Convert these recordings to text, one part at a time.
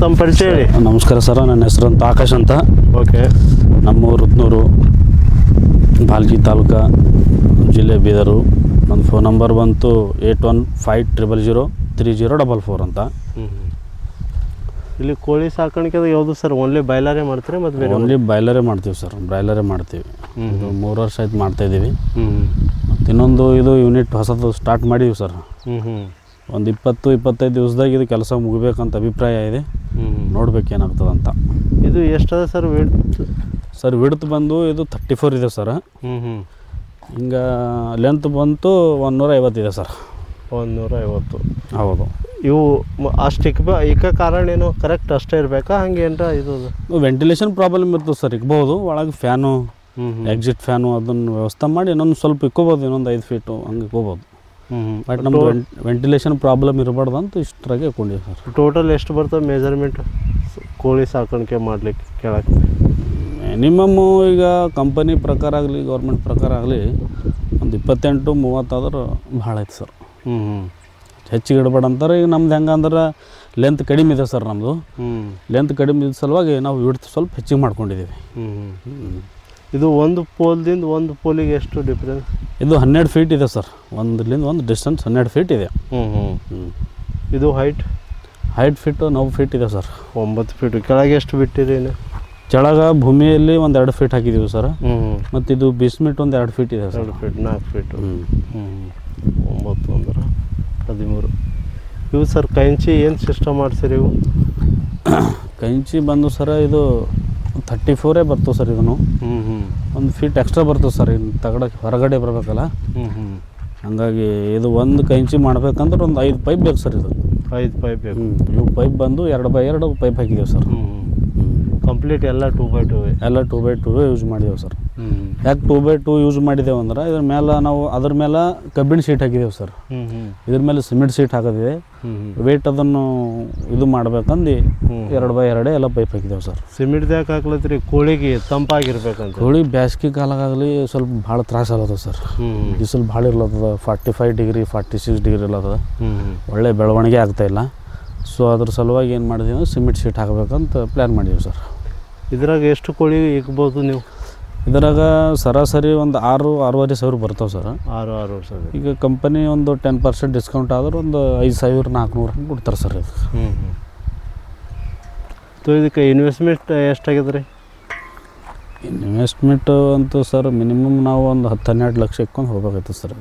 ತಮ್ಮ ಪರಿಚಯ ಹೇಳಿ. ನಮಸ್ಕಾರ ಸರ್, ನನ್ನ ಹೆಸರು ಅಂತ ಆಕಾಶ್ ಅಂತ. ಓಕೆ. ನಮ್ಮೂರು ರುದ್ನೂರು, ಭಾಲ್ಕಿ ತಾಲೂಕು, ಜಿಲ್ಲೆ ಬೀದರು. ನನ್ನ ಫೋನ್ ನಂಬರ್ ಬಂತು 81500304 ಅಂತ. ಇಲ್ಲಿ ಕೋಳಿ ಸಾಕಾಣಿಕೆ ಯಾವುದು ಸರ್? ಓನ್ಲಿ ಬಾಯ್ಲರೇ ಮಾಡ್ತೀರಿ ಮತ್ತು ಬೇರೆ? ಓನ್ಲಿ ಬಾಯ್ಲರೇ ಮಾಡ್ತೀವಿ ಸರ್, ಬ್ರಾಯ್ಲರೇ ಮಾಡ್ತೀವಿ. ಇದು 3 ವರ್ಷ ಆಯ್ತು ಮಾಡ್ತಾಯಿದ್ದೀವಿ. ಮತ್ತು ಇನ್ನೊಂದು ಇದು ಯೂನಿಟ್ ಹೊಸದು ಸ್ಟಾರ್ಟ್ ಮಾಡಿದ್ದೀವಿ ಸರ್. ಒಂದು 20-25 ದಿವಸದಾಗ ಇದು ಕೆಲಸ ಮುಗಿಬೇಕಂತ ಅಭಿಪ್ರಾಯ ಇದೆ. ನೋಡ್ಬೇಕು ಏನಾಗ್ತದಂತ. ಇದು ಎಷ್ಟದ ಸರ್ ವಿಡ್ತ್? ಸರ್ ವಿಡ್ತ್ ಬಂದು ಇದು 34 ಇದೆ ಸರ್. ಹಿಂಗೆ ಲೆಂತ್ ಬಂತು 150 ಇದೆ ಸರ್. 150. ಹೌದು. ಇವು ಅಷ್ಟು ಇಕ್ಕ ಕಾರಣ ಏನು ಕರೆಕ್ಟ್ ಅಷ್ಟೇ ಇರಬೇಕಾ ಹಂಗೇನ್ರ? ಇದು ವೆಂಟಿಲೇಷನ್ ಪ್ರಾಬ್ಲಮ್ ಇರ್ತದೆ ಸರ್, ಇಕ್ಬೋದು. ಒಳಗೆ ಫ್ಯಾನು, ಎಕ್ಸಿಟ್ ಫ್ಯಾನು ಅದನ್ನು ವ್ಯವಸ್ಥೆ ಮಾಡಿ ಇನ್ನೊಂದು ಸ್ವಲ್ಪ ಇಕ್ಕೋಬೋದು, ಇನ್ನೊಂದು 5 ಫೀಟು ಹಂಗೆ ಇಕ್ಕೋಬೋದು. ಬಟ್ ನಮ್ದು ವೆಂಟಿಲೇಷನ್ ಪ್ರಾಬ್ಲಮ್ ಇರಬಾರ್ದು ಅಂತ ಇಷ್ಟರಾಗೆ ಇಟ್ಕೊಂಡಿವಿ ಸರ್. ಟೋಟಲ್ ಎಷ್ಟು ಬರ್ತದೆ ಮೆಜರ್ಮೆಂಟ್ ಕೋಳಿ ಸಾಕಾಣಿಕೆ ಮಾಡಲಿಕ್ಕೆ ಕೇಳಕ್ಕೆ? ಮಿನಿಮಮ್ಮು ಈಗ ಕಂಪನಿ ಪ್ರಕಾರ ಆಗಲಿ ಗೌರ್ಮೆಂಟ್ ಪ್ರಕಾರ ಆಗಲಿ ಒಂದು 28-30 ಆದ್ರೆ ಭಾಳ ಐತೆ ಸರ್. ಹೆಚ್ಚಿಗೆ ಇಡಬೇಡ ಅಂತಾರೆ. ಈಗ ನಮ್ದು ಹೆಂಗೆ ಅಂದ್ರೆ ಲೆಂತ್ ಕಡಿಮೆ ಇದೆ ಸರ್. ನಮ್ಮದು ಲೆಂತ್ ಕಡಿಮೆ ಇದ್ದ ಸಲುವಾಗಿ ನಾವು ವಿಡ್ತ್ ಸ್ವಲ್ಪ ಹೆಚ್ಚಿಗೆ ಮಾಡ್ಕೊಂಡಿದ್ದೀವಿ. ಇದು ಒಂದು ಪೋಲ್ದಿಂದ ಒಂದು ಪೋಲಿಗೆ ಎಷ್ಟು ಡಿಫ್ರೆನ್ಸ್? ಇದು 12 ಫೀಟ್ ಇದೆ ಸರ್. ಒಂದರಿಂದ ಒಂದು ಡಿಸ್ಟೆನ್ಸ್ 12 ಫೀಟ್ ಇದೆ. ಇದು ಹೈಟ್ ಫೀಟು 9 ಫೀಟ್ ಇದೆ ಸರ್. 9 ಫೀಟು. ಕೆಳಗೆ ಎಷ್ಟು ಬಿಟ್ಟಿರಿ? ಕೆಳಗೆ ಭೂಮಿಯಲ್ಲಿ ಒಂದು 2 ಫೀಟ್ ಹಾಕಿದ್ದೀವಿ ಸರ್. ಮತ್ತು ಇದು ಬೇಸ್ಮೆಂಟ್ ಒಂದು 2 ಫೀಟ್ ಇದೆ ಸರ್. 2 feet 4 feet. 9 ಅಂದ್ರೆ 13. ಇವು ಸರ್ ಕೈಂಚಿ ಏನು ಸಿಸ್ಟಮ್ ಮಾಡ್ಸಿರಿ ಇವು? ಕೈಂಚಿ ಬಂದು ಸರ ಇದು 34 ಬರ್ತವೆ ಸರ್. ಇದನ್ನು ಒಂದು ಫೀಟ್ ಎಕ್ಸ್ಟ್ರಾ ಬರ್ತದೆ ಸರ್. ಇನ್ನು ತಗಡಕ್ಕೆ ಹೊರಗಡೆ ಬರಬೇಕಲ್ಲ, ಹಾಗಾಗಿ ಇದು ಒಂದು ಕೈಂಚಿ ಮಾಡ್ಬೇಕಂದ್ರೆ ಒಂದು 5 ಪೈಪ್ ಬೇಕು ಸರ್. ಇದು 5 ಪೈಪ್ ಬೇಕು. ಇವು ಪೈಪ್ ಬಂದು 2x2 ಪೈಪ್ ಹಾಕಿದ್ದೀವಿ ಸರ್. ಕಂಪ್ಲೀಟ್ ಎಲ್ಲ 2x2 ಎಲ್ಲ 2x2 ಯೂಸ್ ಮಾಡಿದೆವು ಸರ್. ಯಾಕೆ 2x2 ಯೂಸ್ ಮಾಡಿದೆವು ಅಂದ್ರೆ ಇದ್ರ ಮೇಲೆ ನಾವು ಅದ್ರ ಮೇಲೆ ಕಬ್ಬಿಣ ಶೀಟ್ ಹಾಕಿದೆವು ಸರ್. ಇದ್ರ ಮೇಲೆ ಸಿಮೆಂಟ್ ಶೀಟ್ ಹಾಕಿದೆ. ವೇಟ್ ಅದನ್ನು ಇದು ಮಾಡ್ಬೇಕಂದು 2x2 ಎಲ್ಲ ಪೈಪ್ ಹಾಕಿದೆವು ಸರ್. ಸಿಮೆಂಟ್ ಯಾಕೆ ಹಾಕ್ಲತ್ರಿ? ಕೋಳಿಗೆ ತಂಪಾಗಿರ್ಬೇಕಂತ. ಕೋಳಿ ಬ್ಯಾಸ್ಗೆ ಕಾಲಾಗಲಿ ಸ್ವಲ್ಪ ಭಾಳ ತ್ರಾಸ ಆಗತ್ತದ ಸರ್. ಬಿಸಿಲು ಭಾಳ ಇರ್ಲತ್ತದ. 45 ಡಿಗ್ರಿ 46 ಡಿಗ್ರಿ ಇರ್ಲತ್ತದ. ಒಳ್ಳೆ ಬೆಳವಣಿಗೆ ಆಗ್ತಾಯಿಲ್ಲ. ಸೊ ಅದ್ರ ಸಲುವಾಗಿ ಏನು ಮಾಡಿದೀವಿ ಅಂದ್ರೆ ಸಿಮೆಂಟ್ ಶೀಟ್ ಹಾಕಬೇಕಂತ ಪ್ಲ್ಯಾನ್ ಮಾಡಿದ್ದೀವಿ ಸರ್. ಇದ್ರಾಗ ಎಷ್ಟು ಕೋಳಿ ಇಕ್ಬೋದು ನೀವು? ಇದರಾಗ ಸರಾಸರಿ ಒಂದು 6-6.5 ಸಾವಿರ ಬರ್ತಾವೆ ಸರ್. 6 ಸಾವಿರ. ಈಗ ಕಂಪನಿ ಒಂದು 10% ಡಿಸ್ಕೌಂಟ್ ಆದ್ರೆ ಒಂದು 5,400 ಕೊಡ್ತಾರೆ ಸರ್. ಇದು ಇದಕ್ಕೆ ಇನ್ವೆಸ್ಟ್ಮೆಂಟ್ ಎಷ್ಟಾಗಿದೆ ರೀ? ಇನ್ವೆಸ್ಟ್ಮೆಂಟು ಅಂತೂ ಸರ್ ಮಿನಿಮಮ್ ನಾವು ಒಂದು 10-12 ಲಕ್ಷ ಇಕ್ಕೊಂಡು ಹೋಗ್ಬೇಕಾಯ್ತು ಸರ್.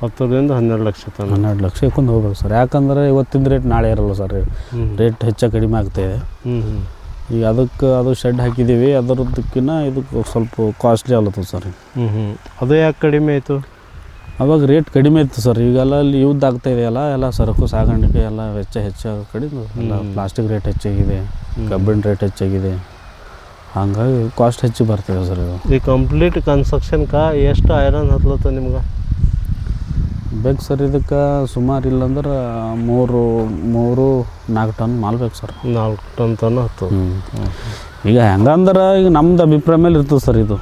10ರಿಂದ 12 ಲಕ್ಷ 12 ಲಕ್ಷ ಇಕ್ಕೊಂಡು ಹೋಗ್ಬೇಕು ಸರ್. ಯಾಕಂದರೆ ಇವತ್ತಿನ ರೇಟ್ ನಾಳೆ ಇರಲ್ಲ ಸರ್. ರೇಟ್ ಹೆಚ್ಚು ಕಡಿಮೆ ಆಗ್ತಾಯಿದೆ. ಈಗ ಅದು ಶೆಡ್ ಹಾಕಿದ್ದೀವಿ. ಅದರದಕ್ಕಿಂತ ಇದಕ್ಕೆ ಸ್ವಲ್ಪ ಕಾಸ್ಟ್ಲಿ ಆಗ್ಲತ್ತದ ಸರ್. ಅದು ಯಾಕೆ ಕಡಿಮೆ ಆಯಿತು? ಅವಾಗ ರೇಟ್ ಕಡಿಮೆ ಇತ್ತು ಸರ್. ಈಗೆಲ್ಲ ಅಲ್ಲಿ ಯೂಸ್ ಆಗ್ತಾಯಿದೆಯಲ್ಲ, ಎಲ್ಲ ಸರಕು ಸಾಗಾಣಿಕೆ ಎಲ್ಲ ವೆಚ್ಚ ಹೆಚ್ಚಾಗ ಕಡಿಮೆ. ಎಲ್ಲ ಪ್ಲಾಸ್ಟಿಕ್ ರೇಟ್ ಹೆಚ್ಚಾಗಿದೆ, ಕಬ್ಬಿಣ ರೇಟ್ ಹೆಚ್ಚಾಗಿದೆ. ಹಾಗಾಗಿ ಕಾಸ್ಟ್ ಹೆಚ್ಚು ಬರ್ತಿದೆ ಸರ್. ಇದು ಈ ಕಂಪ್ಲೀಟ್ ಕನ್ಸ್ಟ್ರಕ್ಷನ್ಗೆ ಎಷ್ಟು ಐರನ್ ಹತ್ಲತ್ತ ನಿಮ್ಗೆ ಬೇಕು ಸರ್? ಇದಕ್ಕೆ ಸುಮಾರು ಇಲ್ಲಂದ್ರೆ 3-4 ಟನ್ ಮಾಲ್ ಬೇಕು ಸರ್. 4 ಟನ್ ತನಕ ಹತ್ತದ. ಈಗ ಹೆಂಗಂದ್ರೆ ಈಗ ನಮ್ದು ಅಭಿಪ್ರಾಯ ಮೇಲೆ ಇರ್ತದೆ ಸರ್. ಇದು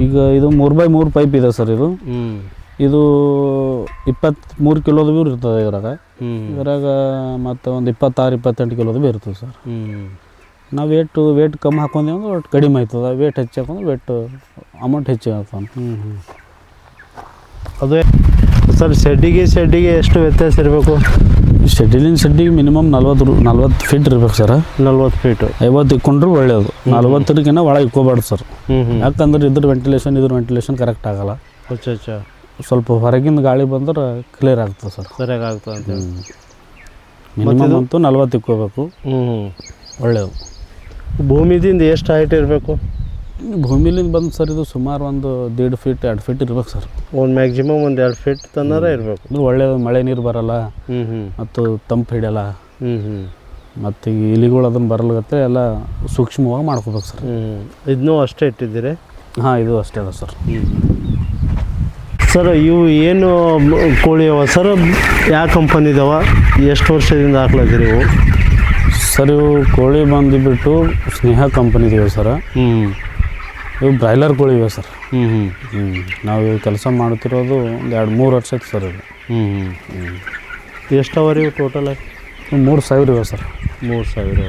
ಈಗ ಇದು 3x3 ಪೈಪ್ ಇದೆ ಸರ್. ಇದು 23 ಕಿಲೋದು ಭೀ ಇರ್ತದೆ ಇದ್ರಾಗ ಮತ್ತು ಒಂದು 26-28 ಕಿಲೋದು ಭೀ ಇರ್ತದೆ ಸರ್. ನಾವು ವೇಟ್ ಕಮ್ಮಿ ಹಾಕೊಂಡೀವಿ ಅಂದ್ರೆ ಒಟ್ಟು ಕಡಿಮೆ ಆಯ್ತದ. ವೇಟ್ ಹೆಚ್ಚು ಹಾಕೊಂಡ್ರೆ ವೇಟ್ ಅಮೌಂಟ್ ಹೆಚ್ಚು ಆಗ್ತದೆ. ಅದೇ ಸರ್ ಶೆಡ್ಡಿಗೆ ಎಷ್ಟು ವ್ಯತ್ಯಾಸ ಇರಬೇಕು? ಶೆಡ್ಡಿಗೆ ಮಿನಿಮಮ್ 40 ಫೀಟ್ ಇರ್ಬೇಕು ಸರ್. 40 ಫೀಟು 50 ಇಕ್ಕೊಂಡ್ರೆ ಒಳ್ಳೆಯದು. 40ಗಿಂತ ಒಳಗೆ ಇಕ್ಕೋಬಾರ್ದು ಸರ್. ಯಾಕಂದ್ರೆ ಇದ್ರ ವೆಂಟಿಲೇಷನ್ ಕರೆಕ್ಟ್ ಆಗಲ್ಲ. ಸ್ವಲ್ಪ ಹೊರಗಿಂದ ಗಾಳಿ ಬಂದ್ರೆ ಕ್ಲಿಯರ್ ಆಗ್ತದೆ ಸರ್. ಸರಿಯಾಗಿ ಆಗ್ತದೆ ಅಂತ. ಮಿನಿಮಮ್ ಅಂತೂ 40 ಇಕ್ಕೋಬೇಕು, ಒಳ್ಳೆಯದು. ಭೂಮಿದಿಂದ ಎಷ್ಟು ಹೈಟ್ ಇರಬೇಕು? ಭೂಮಿಲಿಂದ ಬಂದು ಸರ್ ಇದು ಸುಮಾರು ಒಂದು 1.5 ಫೀಟ್ 2 ಫೀಟ್ ಇರ್ಬೇಕು ಸರ್. ಒಂದು ಮ್ಯಾಕ್ಸಿಮಮ್ ಒಂದು 2 ಫೀಟ್ ತನಕ ಇರಬೇಕು. ಇದು ಒಳ್ಳೆಯದು. ಮಳೆ ನೀರು ಬರಲ್ಲ ಮತ್ತು ತಂಪು ಹಿಡಿಯಲ್ಲ. ಮತ್ತು ಈ ಇಲಿಗಳು ಅದನ್ನು ಬರಲ್ಗತ್ತೆ ಎಲ್ಲ ಸೂಕ್ಷ್ಮವಾಗಿ ಮಾಡ್ಕೋಬೇಕು ಸರ್. ಇದನ್ನೂ ಅಷ್ಟೇ ಇಟ್ಟಿದ್ದೀರಿ? ಹಾಂ, ಇದು ಅಷ್ಟೇ ಅದ ಸರ್. ಸರ್ ಇವು ಏನು ಕೋಳಿ ಅವ ಸರ್? ಯಾವ ಕಂಪನಿ ಇದಾವ? ಎಷ್ಟು ವರ್ಷದಿಂದ ಹಾಕ್ಲತ್ತೀರಿ ಇವು? ಸರ್ ಇವು ಕೋಳಿ ಬಂದುಬಿಟ್ಟು ಸ್ನೇಹ ಕಂಪನಿ ಇದ್ದೀವಿ ಸರ್. ಇವು ಬ್ರಾಯ್ಲರ್ ಕೋಳಿ ಇವೆ ಸರ್. ನಾವು ಕೆಲಸ ಮಾಡ್ತಿರೋದು ಒಂದು 2-3 ವರ್ಷ ಆಯ್ತು ಸರ್. ಇದು ಎಷ್ಟು ಅವ ರೀ ಟೋಟಲ್ 3,000 ಇವೆ ಸರ್. 3,000.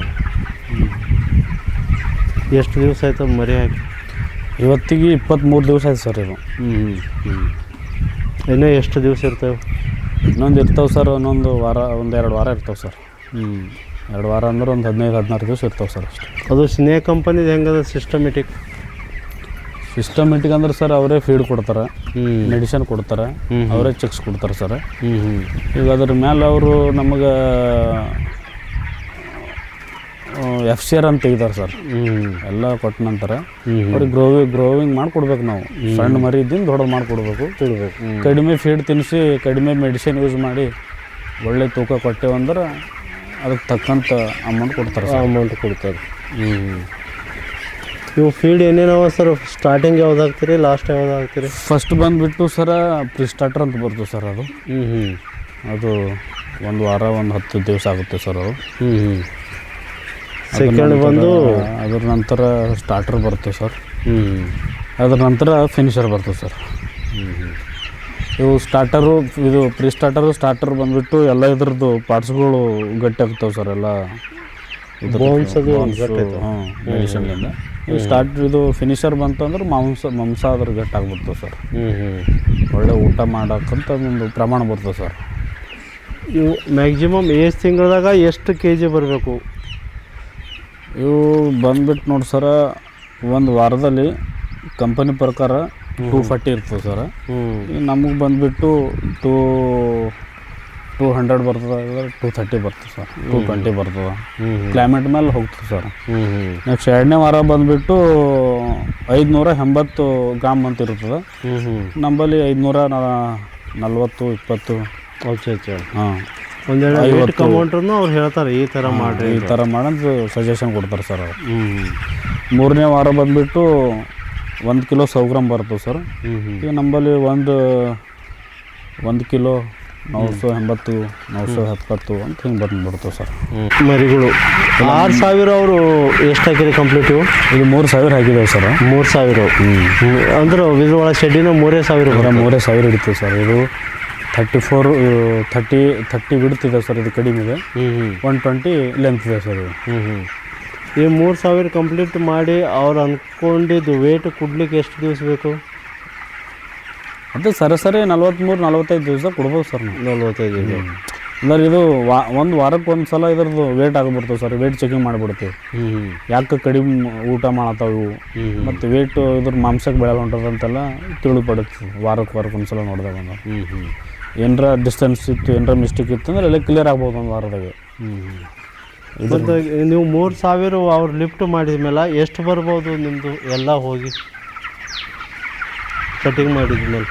ಎಷ್ಟು ದಿವಸ ಆಯ್ತು ಮರಿ ಹಾಕಿ? ಇವತ್ತಿಗೆ 23 ದಿವಸ ಆಯ್ತು ಸರ್ ಇದು. ಇನ್ನೂ ಎಷ್ಟು ದಿವಸ ಇರ್ತವೆ? ಇನ್ನೊಂದು ಇರ್ತಾವೆ ಸರ್, ಇನ್ನೊಂದು ವಾರ, 1-2 ವಾರ ಇರ್ತಾವೆ ಸರ್. 2 ವಾರ ಅಂದ್ರೆ ಒಂದು 15-16 ದಿವಸ ಇರ್ತಾವೆ ಸರ್ ಅಷ್ಟೇ. ಅದು ಸ್ನೇಹ ಕಂಪನಿದು ಹೆಂಗದ ಸಿಸ್ಟಮೆಟಿಕ್ ಅಂದ್ರೆ ಸರ್ ಅವರೇ ಫೀಡ್ ಕೊಡ್ತಾರೆ, ಮೆಡಿಸಿನ್ ಕೊಡ್ತಾರೆ, ಅವರೇ ಚೆಕ್ಸ್ ಕೊಡ್ತಾರೆ ಸರ್. ಈಗ ಅದ್ರ ಮೇಲೆ ಅವರು ನಮಗೆ FCR ಅಂತ ತೆಗಿತಾರೆ ಸರ್. ಎಲ್ಲ ಕೊಟ್ಟ ನಂತರ ಅವ್ರಿಗೆ ಗ್ರೋವಿಂಗ್ ಮಾಡಿಕೊಡ್ಬೇಕು. ನಾವು ಸಣ್ಣ ಮರಿ ಇದ್ದಿಂದ ದೊಡ್ಡದು ಮಾಡಿಕೊಡ್ಬೇಕು. ಕಡಿಮೆ ಫೀಡ್ ತಿನ್ನಿಸಿ ಕಡಿಮೆ ಮೆಡಿಸಿನ್ ಯೂಸ್ ಮಾಡಿ ಒಳ್ಳೆ ತೂಕ ಕೊಟ್ಟೇವಂದ್ರೆ ಅದಕ್ಕೆ ತಕ್ಕಂಥ ಅಮೌಂಟ್ ಕೊಡ್ತಾರೆ ಸರ್. ಅಮೌಂಟ್ ಕೊಡ್ತಾರೆ. ಇವು ಫೀಡ್ ಏನೇನವ ಸರ್? ಸ್ಟಾರ್ಟಿಂಗ್ ಯಾವ್ದು ಹಾಕ್ತೀರಿ, ಲಾಸ್ಟ್ ಯಾವ್ದು ಹಾಕ್ತೀರಿ? ಫಸ್ಟ್ ಬಂದುಬಿಟ್ಟು ಸರ ಪ್ರಿಸ್ಟಾರ್ಟರ್ ಅಂತ ಬರ್ತದೆ ಸರ್. ಅದು ಅದು 1 ವಾರ 10 ದಿವಸ ಆಗುತ್ತೆ ಸರ್. ಅದು ಸೆಕೆಂಡ್ ಬಂದು ಅದ್ರ ನಂತರ ಸ್ಟಾರ್ಟರ್ ಬರ್ತದೆ ಸರ್. ಅದ್ರ ನಂತರ ಫಿನಿಷರ್ ಬರ್ತದೆ ಸರ್. ಇವು ಸ್ಟಾರ್ಟರು, ಇದು ಸ್ಟಾರ್ಟರ್ ಬಂದುಬಿಟ್ಟು ಎಲ್ಲ ಇದ್ರದ್ದು ಪಾರ್ಟ್ಸ್ಗಳು ಗಟ್ಟಿ ಆಗ್ತಾವೆ ಸರ್. ಎಲ್ಲ ಮೆಡಿಷನ್ಲಿಂದ ಇದು ಫಿನಿಷರ್ ಬಂತು ಅಂದ್ರೆ ಮಾಂಸ ಅದ್ರ ಗಟ್ಟಿ ಆಗ್ಬಿಡ್ತದೆ ಸರ್. ಒಳ್ಳೆ ಊಟ ಮಾಡೋಕ್ಕಂತ ಒಂದು ಪ್ರಮಾಣ ಬರ್ತದೆ ಸರ್. ಇವು ಮ್ಯಾಕ್ಸಿಮಮ್ ಎಷ್ಟು ತಿಂಗಳದಾಗ ಎಷ್ಟು kg ಬರಬೇಕು? ಇವು ಬಂದ್ಬಿಟ್ಟು ನೋಡಿ ಸರ, ಒಂದು ವಾರದಲ್ಲಿ ಕಂಪನಿ ಪ್ರಕಾರ 240 ಇರ್ತದೆ ಸರ್. ನಮಗೆ ಬಂದುಬಿಟ್ಟು 200 ಬರ್ತದೆ, 230 ಬರ್ತದೆ ಸರ್, 220 ಬರ್ತದೆ. ಕ್ಲೈಮೇಟ್ ಮೇಲೆ ಹೋಗ್ತದೆ ಸರ್. ನೆಕ್ಸ್ಟ್ 2ನೇ ವಾರ ಬಂದುಬಿಟ್ಟು 580 ಗ್ರಾಮ್ ಅಂತ ಇರ್ತದೆ. ನಮ್ಮಲ್ಲಿ 540-20. ಹಾಂ, ಒಂದೆರಡು ಕಮೌಂಟ್ರನ್ನು ಅವ್ರು ಹೇಳ್ತಾರೆ ಈ ಥರ ಮಾಡಿರಿ, ಈ ಥರ ಮಾಡೋದು ಸಜೆಷನ್ ಕೊಡ್ತಾರೆ ಸರ್ ಅವರು. 3ನೇ ವಾರ ಬಂದುಬಿಟ್ಟು 1 ಕಿಲೋ 100 ಗ್ರಾಮ್ ಬರ್ತದೆ ಸರ್. ಈಗ ನಮ್ಮಲ್ಲಿ 1 ಕಿಲೋ 980, 970 ಅಂತ ಹಿಂಗೆ ಬಂದುಬಿಡ್ತವೆ ಸರ್ ಮರಿಗಳು. 6,000 ಅವರು ಎಷ್ಟು ಹಾಕಿರಿ ಕಂಪ್ಲೀಟ್? ಇದು 3,000 ಹಾಕಿದ್ದೇವೆ ಸರ್. 3,000 ಅಂದ್ರೆ ಇದ್ರೊಳಗೆ ಶೆಡ್ಡಿನ 3,000 ಹಿಡಿತೀವಿ ಸರ್. ಇದು 30 ಬಿಡ್ತಿದೆ ಸರ್. ಇದು ಕಡಿಮೆ ಇದೆ. 120 ಲೆಂತ್ ಇದೆ ಸರ್. ಇದು ಈ 3,000 ಕಂಪ್ಲೀಟ್ ಮಾಡಿ ಅವ್ರು ಅಂದ್ಕೊಂಡಿದ್ದು ವೇಟ್ ಕೊಡ್ಲಿಕ್ಕೆ ಎಷ್ಟು ದಿವಸ ಬೇಕು? ಅದು ಸರಾಸರಿ 43-45 ದಿವಸ ಕೊಡ್ಬೋದು ಸರ್. 45 ದಿವಸ ಅಂದ್ರೆ ಇದು ಒಂದು ವಾರಕ್ಕೆ ಒಂದು ಸಲ ಇದ್ರದ್ದು ವೇಟ್ ಆಗಿಬಿಡ್ತವೆ ಸರ್. ವೇಟ್ ಚೆಕಿಂಗ್ ಮಾಡಿಬಿಡ್ತೀವಿ. ಯಾಕೆ ಕಡಿಮೆ ಊಟ ಮಾಡತ್ತಾವೆ ಇವು, ಮತ್ತು ವೇಟ್ ಇದ್ರ ಮಾಂಸಕ್ಕೆ ಬೆಳೆ ಹೊಂಟದಂತೆಲ್ಲ ತಿಳಿಪಡುತ್ತೆ. ವಾರಕ್ಕೆ ಒಂದು ಸಲ ನೋಡಿದಾಗ ಏನರ ಡಿಸ್ಟೆನ್ಸ್ ಇತ್ತು, ಏನರ ಮಿಸ್ಟೇಕ್ ಇತ್ತು ಅಂದ್ರೆ ಎಲ್ಲ ಕ್ಲಿಯರ್ ಆಗ್ಬೋದು ಒಂದು ವಾರದಾಗೆ. ನೀವು 3,000 ಅವ್ರು ಲಿಫ್ಟ್ ಮಾಡಿದ ಮೇಲೆ ಎಷ್ಟು ಬರ್ಬೋದು ನಿಮ್ಮದು ಎಲ್ಲ ಹೋಗಿ ಕಟಿಂಗ್ ಮಾಡಿದ್ಮೇಲೆ?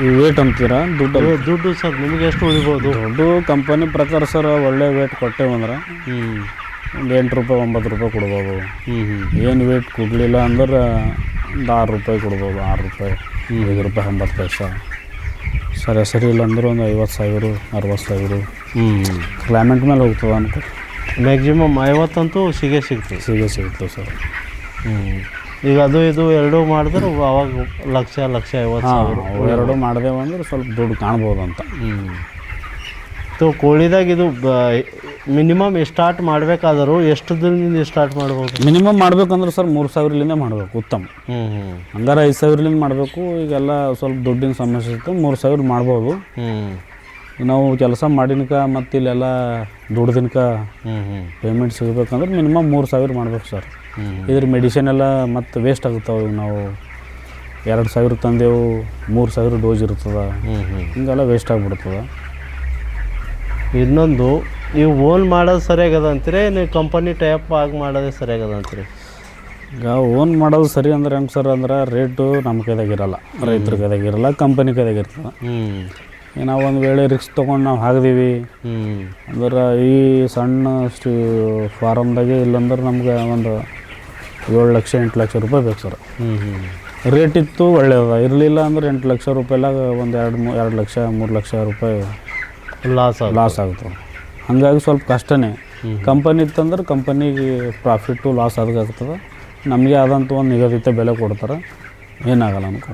ಈ ವೇಟ್ ಅಂತೀರಾ? ದುಡ್ಡು ಸರ್ ನಿಮಗೆ ಎಷ್ಟು ಉಳಿಬೋದು? ದುಡ್ಡು ಕಂಪನಿ ಪ್ರಕಾರ ಸರ್ ಒಳ್ಳೆ ವೇಟ್ ಕೊಟ್ಟೇವಂದ್ರೆ ಒಂದು 8 ರೂಪಾಯಿ 9 ರೂಪಾಯಿ ಕೊಡ್ಬೋದು. ಏನು ವೇಟ್ ಕೊಡಲಿಲ್ಲ ಅಂದ್ರೆ ಒಂದು 6 ರೂಪಾಯಿ ಕೊಡ್ಬೋದು. 6 ರೂಪಾಯಿ 5 ರೂಪಾಯಿ 80 ಪೈಸೆ. ಸರಿ ಇಲ್ಲ ಅಂದ್ರೆ ಒಂದು 50,000 60,000. ಕ್ಲೈಮೇಟ್ ಮೇಲೆ ಹೋಗ್ತದೆ ಅನ್ಕೊ. ಮ್ಯಾಕ್ಸಿಮಮ್ 50 ಅಂತೂ ಸಿಗುತ್ತೆ ಸರ್. ಈಗ ಅದು ಇದು ಎರಡೂ ಮಾಡಿದ್ರೆ ಅವಾಗ 1,50,000 ಎರಡು ಮಾಡಿದೆವು ಅಂದ್ರೆ ಸ್ವಲ್ಪ ದುಡ್ಡು ಕಾಣ್ಬೋದು ಅಂತ. ಕೋಳಿದಾಗ ಇದು ಮಿನಿಮಮ್ ಸ್ಟಾರ್ಟ್ ಮಾಡಬೇಕಾದರೂ ಎಷ್ಟು ದಿನದಿಂದ ಸ್ಟಾರ್ಟ್ ಮಾಡ್ಬೋದು? ಮಿನಿಮಮ್ ಮಾಡ್ಬೇಕಂದ್ರೆ ಸರ್ 3,000ಲಿಂದ ಮಾಡಬೇಕು ಉತ್ತಮ. ಹಂಗಾರೆ 5,000ಲಿಂದ ಮಾಡಬೇಕು. ಈಗೆಲ್ಲ ಸ್ವಲ್ಪ ದುಡ್ಡಿನ ಸಮಸ್ಯೆ ಇತ್ತು, 3,000 ಮಾಡ್ಬೋದು. ನಾವು ಕೆಲಸ ಮಾಡಿನಕ ಮತ್ತು ಇಲ್ಲೆಲ್ಲ ದುಡ್ದಿನಕ ಪೇಮೆಂಟ್ ಸಿಗಬೇಕಂದ್ರೆ ಮಿನಿಮಮ್ 3,000 ಮಾಡ್ಬೇಕು ಸರ್. ಇದ್ರ ಮೆಡಿಸಿನ್ ಎಲ್ಲ ಮತ್ತು ವೇಸ್ಟ್ ಆಗುತ್ತಾವೆ. ನಾವು 2,000 ತಂದೆವು, 3,000 ಡೋಸ್ ಇರ್ತದೆ. ಹಿಂಗೆಲ್ಲ ವೇಸ್ಟ್ ಆಗಿಬಿಡ್ತದೆ. ಇನ್ನೊಂದು, ನೀವು ಓನ್ ಮಾಡೋದು ಸರಿಯಾಗದ ಅಂತೀರಿ, ನೀವು ಕಂಪನಿ ಟೈಪ್ ಆಗಿ ಮಾಡೋದೇ ಸರಿಯಾಗದ ಅಂತೀರಿ? ಈಗ ಓನ್ ಮಾಡೋದು ಸರಿ ಅಂದ್ರೆ ಹೆಂಗೆ ಸರ್ ಅಂದ್ರೆ ರೇಟು ನಮ್ಮ ಕೈದಾಗಿರಲ್ಲ, ರೈತರ ಕೈದಾಗಿರಲ್ಲ, ಕಂಪನಿ ಕೈದಾಗಿರ್ತದೆ. ನಾವು ಒಂದು ವೇಳೆ ರಿಸ್ಕ್ ತೊಗೊಂಡು ನಾವು ಹಾಕಿದೀವಿ ಅಂದ್ರೆ ಈ ಸಣ್ಣ ಫಾರಮ್ದಾಗೆ ಇಲ್ಲಂದ್ರೆ ನಮ್ಗೆ ಒಂದು 7 ಲಕ್ಷ 8 ಲಕ್ಷ ರೂಪಾಯಿ ಬೇಕು ಸರ್. ರೇಟ್ ಇತ್ತು ಒಳ್ಳೆಯದ, ಇರಲಿಲ್ಲ ಅಂದ್ರೆ 8 ಲಕ್ಷ ರೂಪಾಯಿಲಾಗ ಒಂದು 2 ಲಕ್ಷ 3 ಲಕ್ಷ ರೂಪಾಯಿ ಲಾಸ್ ಆಗುತ್ತೆ. ಹಾಗಾಗಿ ಸ್ವಲ್ಪ ಕಷ್ಟನೇ. ಕಂಪನಿ ಇತ್ತಂದ್ರೆ ಕಂಪನಿಗೆ ಪ್ರಾಫಿಟ್ಟು ಲಾಸ್ ಆದಾಗ್ತದೆ. ನಮಗೆ ಆದಂಥ ಒಂದು ನಿಗದಿತ ಬೆಲೆ ಕೊಡ್ತಾರೆ, ಏನಾಗಲ್ಲ ಅನ್ಕೊ.